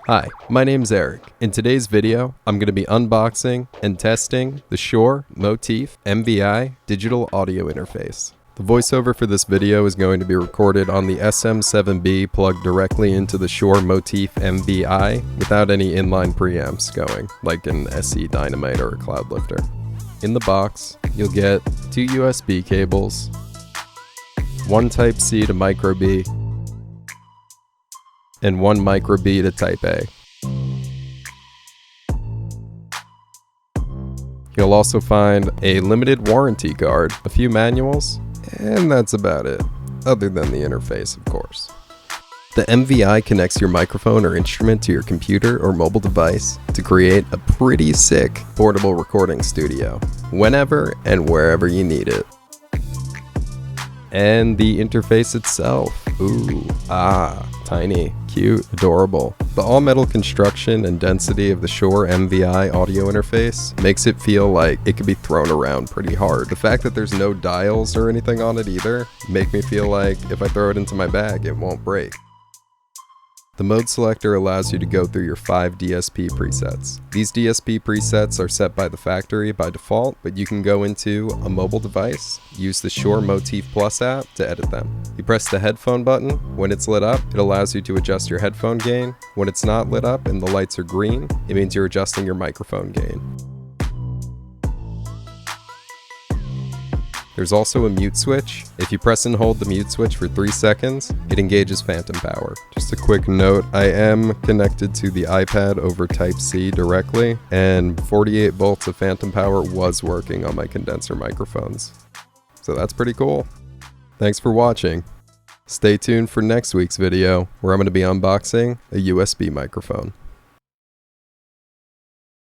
Hi, my name's Eric. In today's video, I'm going to be unboxing and testing the Shure MOTIV MVI digital audio interface. The voiceover for this video is going to be recorded on the SM7B plugged directly into the Shure MOTIV MVI without any inline preamps going, like an SE Dynamite or a Cloudlifter. In the box, you'll get 2 USB cables, 1 Type-C to micro B, and 1 micro B to Type A. You'll also find a limited warranty card, a few manuals, and that's about it, other than the interface, of course. The MVI connects your microphone or instrument to your computer or mobile device to create a pretty sick portable recording studio, whenever and wherever you need it. And the interface itself, tiny, cute, adorable. The all-metal construction and density of the Shure MVI audio interface makes it feel like it could be thrown around pretty hard. The fact that there's no dials or anything on it either make me feel like if I throw it into my bag, it won't break. The mode selector allows you to go through your 5 DSP presets. These DSP presets are set by the factory by default, but you can go into a mobile device, use the Shure MOTIV Plus app to edit them. You press the headphone button. When it's lit up, it allows you to adjust your headphone gain. When it's not lit up and the lights are green, it means you're adjusting your microphone gain. There's also a mute switch. If you press and hold the mute switch for 3 seconds, it engages phantom power. Just a quick note, I am connected to the iPad over Type-C directly, and 48 volts of phantom power was working on my condenser microphones. So that's pretty cool. Thanks for watching. Stay tuned for next week's video, where I'm going to be unboxing a USB microphone.